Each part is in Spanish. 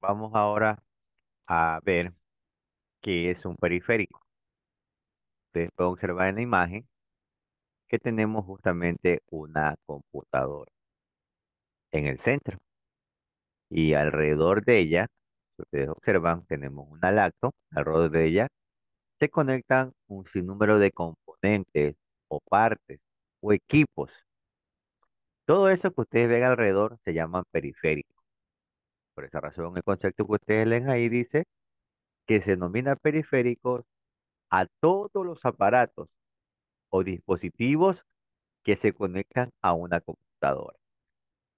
Vamos ahora a ver qué es un periférico. Ustedes pueden observar en la imagen que tenemos justamente una computadora en el centro y alrededor de ella, si ustedes observan, tenemos una laptop. Alrededor de ella se conectan un sinnúmero de componentes o partes o equipos. Todo eso que ustedes ven alrededor se llaman periféricos. Por esa razón, el concepto que ustedes leen ahí dice que se denomina periféricos a todos los aparatos o dispositivos que se conectan a una computadora.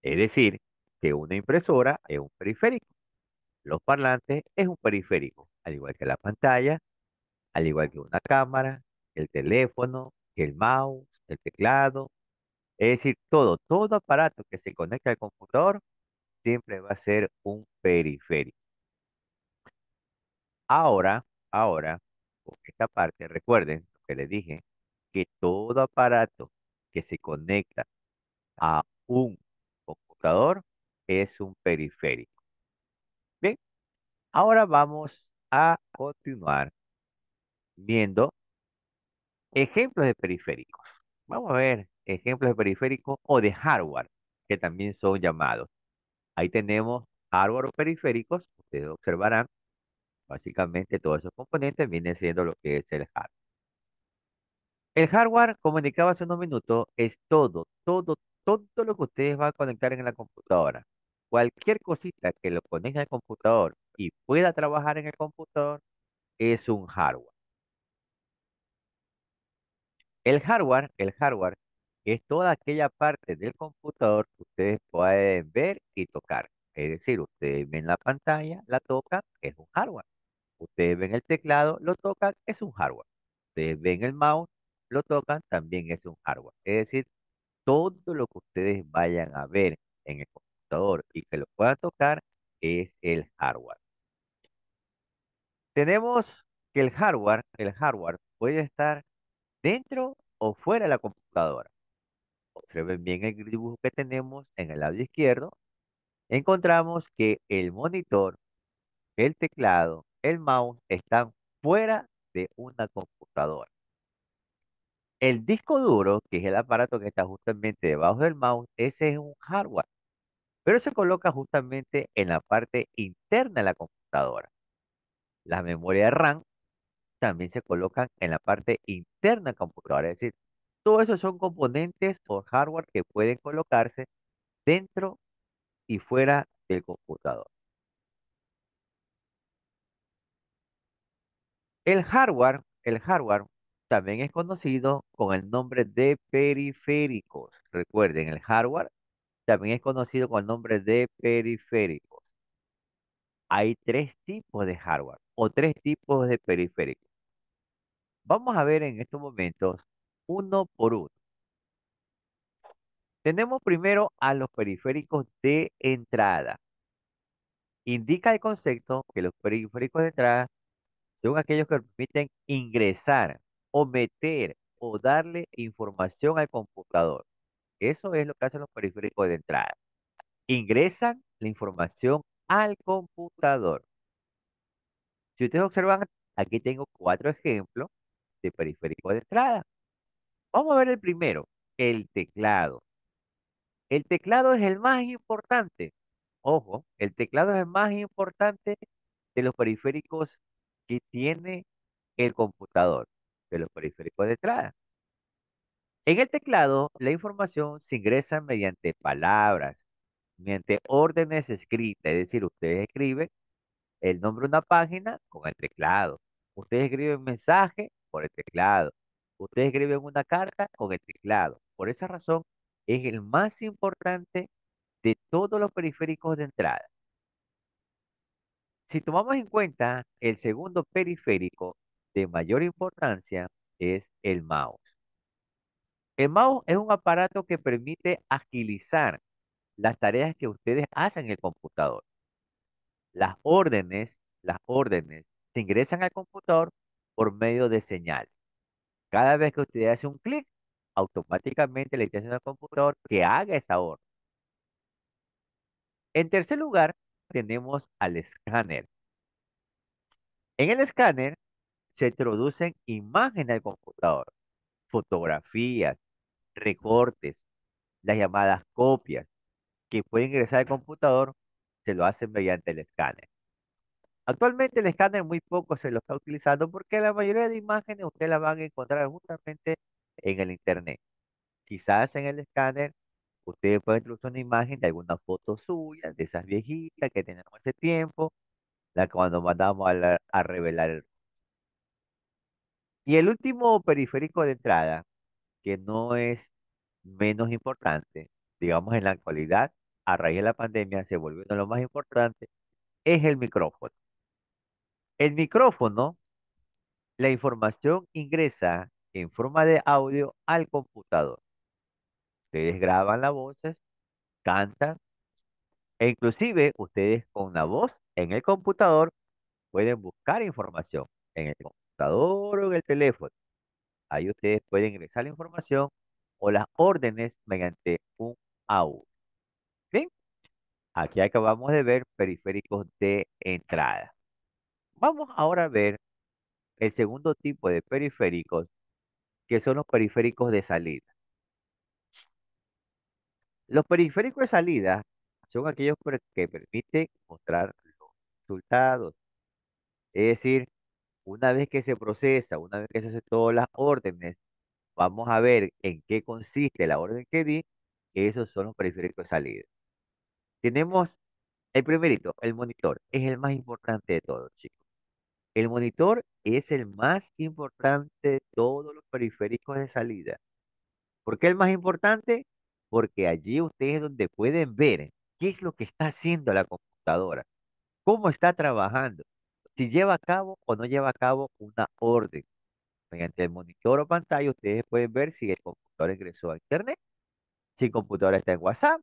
Es decir, que una impresora es un periférico, los parlantes es un periférico, al igual que la pantalla, al igual que una cámara, el teléfono, el mouse, el teclado. Es decir, todo aparato que se conecta al computador siempre va a ser un periférico. Ahora, ahora, con esta parte, recuerden lo que les dije, que todo aparato que se conecta a un computador es un periférico. Bien, ahora vamos a continuar viendo ejemplos de periféricos. Vamos a ver ejemplos de periféricos o de hardware, que también son llamados. Ahí tenemos hardware o periféricos. Ustedes observarán, básicamente todos esos componentes vienen siendo lo que es el hardware. El hardware, como indicaba hace unos minutos, es todo lo que ustedes van a conectar en la computadora. Cualquier cosita que lo conecte al computador y pueda trabajar en el computador es un hardware. El hardware es toda aquella parte del computador que ustedes pueden ver y tocar. Es decir, ustedes ven la pantalla, la tocan, es un hardware. Ustedes ven el teclado, lo tocan, es un hardware. Ustedes ven el mouse, lo tocan, también es un hardware. Es decir, todo lo que ustedes vayan a ver en el computador y que lo puedan tocar es el hardware. Tenemos que el hardware puede estar dentro o fuera de la computadora. Observen bien el dibujo que tenemos en el lado izquierdo. Encontramos que el monitor, el teclado, el mouse están fuera de una computadora. El disco duro, que es el aparato que está justamente debajo del mouse, ese es un hardware, pero se coloca justamente en la parte interna de la computadora. Las memorias RAM también se colocan en la parte interna de la computadora, es decir, todos esos son componentes o hardware que pueden colocarse dentro y fuera del computador. El hardware también es conocido con el nombre de periféricos. Recuerden, el hardware también es conocido con el nombre de periféricos. Hay tres tipos de hardware o tres tipos de periféricos. Vamos a ver en estos momentos uno por uno. Tenemos primero a los periféricos de entrada. Indica el concepto que los periféricos de entrada son aquellos que permiten ingresar o meter o darle información al computador. Eso es lo que hacen los periféricos de entrada. Ingresan la información al computador. Si ustedes observan, aquí tengo cuatro ejemplos de periféricos de entrada. Vamos a ver el primero, el teclado. El teclado es el más importante. Ojo, el teclado es el más importante de los periféricos que tiene el computador, de los periféricos de entrada. En el teclado, la información se ingresa mediante palabras, mediante órdenes escritas, es decir, ustedes escriben el nombre de una página con el teclado. Ustedes escriben un mensaje por el teclado. Ustedes escriben una carta con el teclado. Por esa razón, es el más importante de todos los periféricos de entrada. Si tomamos en cuenta el segundo periférico de mayor importancia es el mouse. El mouse es un aparato que permite agilizar las tareas que ustedes hacen en el computador. Las órdenes se ingresan al computador por medio de señal. Cada vez que usted hace un clic, automáticamente le dice al computador que haga esa orden. En tercer lugar, tenemos al escáner. En el escáner se introducen imágenes al computador, fotografías, recortes, las llamadas copias que pueden ingresar al computador, se lo hacen mediante el escáner. Actualmente el escáner muy poco se lo está utilizando porque la mayoría de imágenes usted las van a encontrar justamente en el internet. Quizás en el escáner usted puede introducir una imagen de alguna foto suya, de esas viejitas que tenemos hace tiempo, la cuando mandamos a revelar Y el último periférico de entrada, que no es menos importante, digamos en la actualidad, a raíz de la pandemia se volvió uno de los más importantes, es el micrófono. El micrófono, la información ingresa en forma de audio al computador. Ustedes graban las voces, cantan, e inclusive ustedes con la voz en el computador pueden buscar información en el computador o en el teléfono. Ahí ustedes pueden ingresar la información o las órdenes mediante un AUX. Bien, aquí acabamos de ver periféricos de entrada. Vamos ahora a ver el segundo tipo de periféricos, que son los periféricos de salida. Los periféricos de salida son aquellos que permiten mostrar los resultados. Es decir, una vez que se procesa, una vez que se hace todas las órdenes, vamos a ver en qué consiste la orden que di. Esos son los periféricos de salida. Tenemos el primerito, el monitor. Es el más importante de todos, chicos. El monitor es el más importante de todos los periféricos de salida. ¿Por qué el más importante? Porque allí ustedes donde pueden ver qué es lo que está haciendo la computadora, cómo está trabajando, si lleva a cabo o no lleva a cabo una orden. Mediante el monitor o pantalla ustedes pueden ver si el computador ingresó a internet, si el computador está en WhatsApp,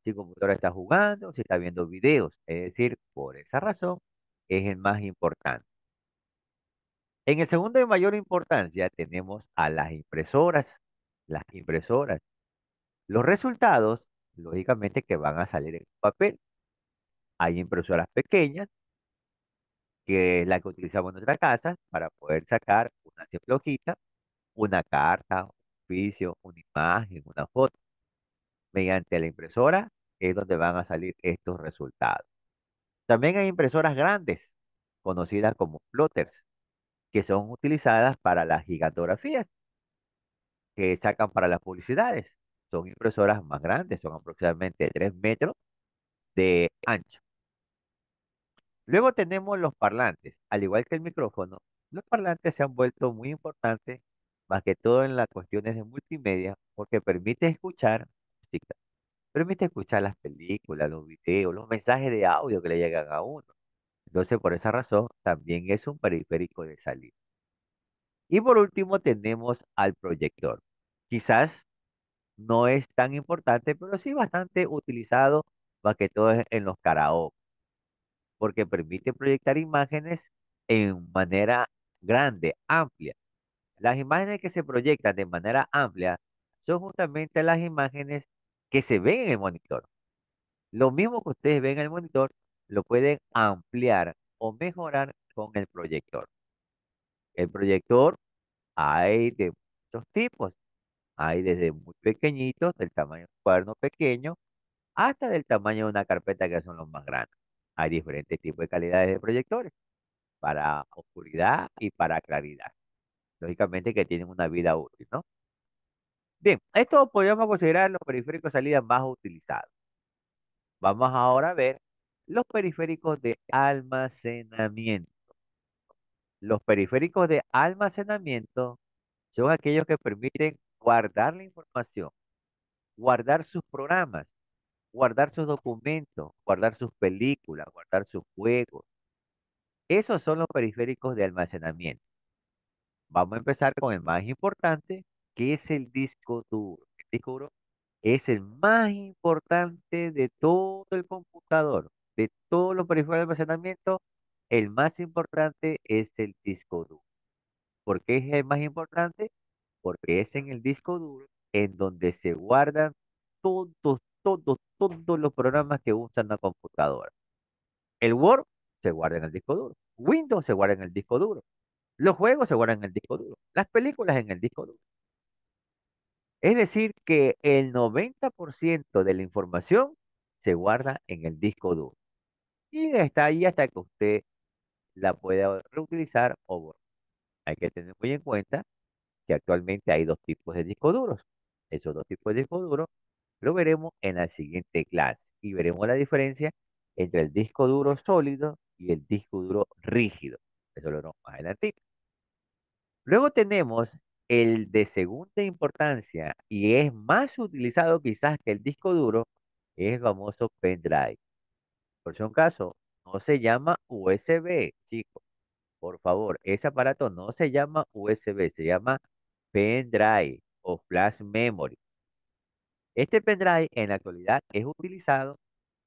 si el computador está jugando, si está viendo videos. Es decir, por esa razón es el más importante. En el segundo de mayor importancia tenemos a las impresoras. Las impresoras. Los resultados, lógicamente, que van a salir en papel. Hay impresoras pequeñas, que es la que utilizamos en nuestra casa para poder sacar una simple hojita, una carta, un oficio, una imagen, una foto. Mediante la impresora es donde van a salir estos resultados. También hay impresoras grandes, conocidas como plotters, que son utilizadas para las gigantografías que sacan para las publicidades. Son impresoras más grandes, son aproximadamente 3 metros de ancho. Luego tenemos los parlantes. Al igual que el micrófono, los parlantes se han vuelto muy importantes, más que todo en las cuestiones de multimedia, porque permite escuchar música, permite escuchar las películas, los videos, los mensajes de audio que le llegan a uno. Entonces, por esa razón, también es un periférico de salida. Y por último, tenemos al proyector. Quizás no es tan importante, pero sí bastante utilizado, más que todo en los karaoke, porque permite proyectar imágenes en manera grande, amplia. Las imágenes que se proyectan de manera amplia son justamente las imágenes que se ven en el monitor. Lo mismo que ustedes ven en el monitor, lo pueden ampliar o mejorar con el proyector. El proyector hay de muchos tipos. Hay desde muy pequeñitos, del tamaño de un cuaderno pequeño, hasta del tamaño de una carpeta que son los más grandes. Hay diferentes tipos de calidades de proyectores para oscuridad y para claridad. Lógicamente que tienen una vida útil, ¿no? Bien, esto podríamos considerar los periféricos de salida más utilizados. Vamos ahora a ver los periféricos de almacenamiento. Los periféricos de almacenamiento son aquellos que permiten guardar la información, guardar sus programas, guardar sus documentos, guardar sus películas, guardar sus juegos. Esos son los periféricos de almacenamiento. Vamos a empezar con el más importante, que es el disco duro. El disco duro es el más importante de todo el computador, de todos los periféricos de almacenamiento. El más importante es el disco duro. ¿Por qué es el más importante? Porque es en el disco duro en donde se guardan todos los programas que usan la computadora. El Word se guarda en el disco duro. Windows se guarda en el disco duro. Los juegos se guardan en el disco duro. Las películas en el disco duro. Es decir, que el 90% de la información se guarda en el disco duro. Y está ahí hasta que usted la pueda reutilizar o borrar. Hay que tener muy en cuenta que actualmente hay dos tipos de discos duros. Esos dos tipos de discos duros lo veremos en la siguiente clase y veremos la diferencia entre el disco duro sólido y el disco duro rígido. Eso lo veremos más adelante. Luego tenemos el de segunda importancia y es más utilizado quizás que el disco duro, es el famoso pendrive. Por si un caso, no se llama USB, chicos. Por favor, ese aparato no se llama USB, se llama pendrive o flash memory. Este pendrive en la actualidad es utilizado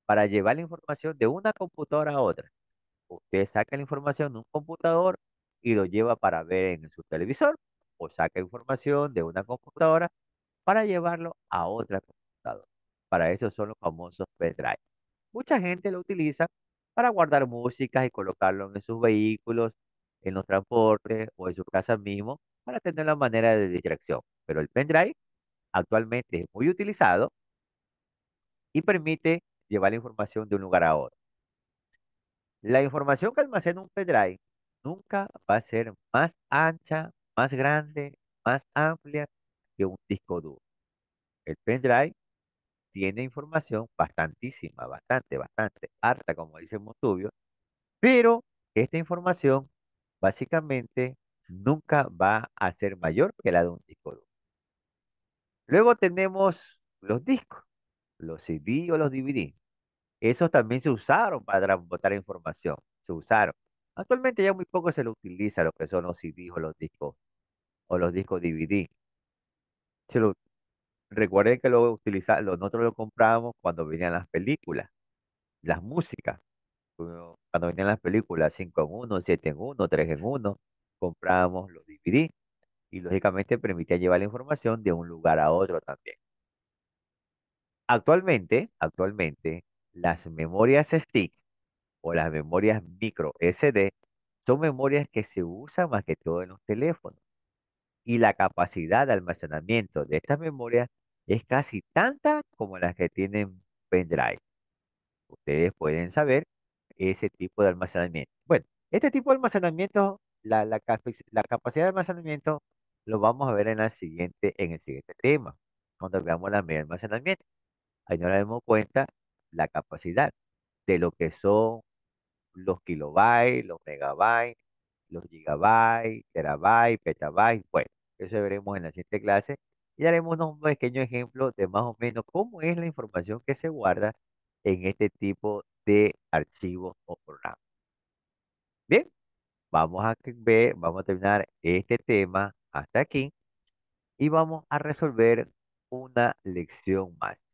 para llevar la información de una computadora a otra. Usted saca la información de un computador y lo lleva para ver en su televisor o saca información de una computadora para llevarlo a otra computadora. Para eso son los famosos pendrive. Mucha gente lo utiliza para guardar música y colocarlo en sus vehículos, en los transportes o en su casa mismo para tener la manera de distracción. Pero el pendrive actualmente es muy utilizado y permite llevar la información de un lugar a otro. La información que almacena un pendrive nunca va a ser más ancha, más grande, más amplia que un disco duro. El pendrive tiene información bastantísima, bastante harta, como dice Montubio, pero esta información básicamente nunca va a ser mayor que la de un disco duro. Luego tenemos los discos, los CD o los DVD. Esos también se usaron para transportar información, se usaron. Actualmente ya muy poco se lo utiliza lo que son los CD o los discos DVD. Se lo, recuerden que nosotros lo comprábamos cuando venían las películas, las músicas. Cuando venían las películas 5 en uno, 7 en uno, 3 en uno, comprábamos los DVD y lógicamente permitía llevar la información de un lugar a otro también. Actualmente, las memorias stick o las memorias micro SD son memorias que se usan más que todo en los teléfonos y la capacidad de almacenamiento de estas memorias es casi tanta como las que tienen pendrive. Ustedes pueden saber ese tipo de almacenamiento. Bueno, este tipo de almacenamiento, la capacidad de almacenamiento, lo vamos a ver en el siguiente tema, cuando veamos la media de almacenamiento. Ahí nos daremos cuenta la capacidad de lo que son los kilobytes, los megabytes, los gigabytes, terabytes, petabytes. Bueno, eso veremos en la siguiente clase y haremos unos pequeños ejemplos de más o menos cómo es la información que se guarda en este tipo de archivos o programas. Bien, vamos a terminar este tema hasta aquí y vamos a resolver una lección más.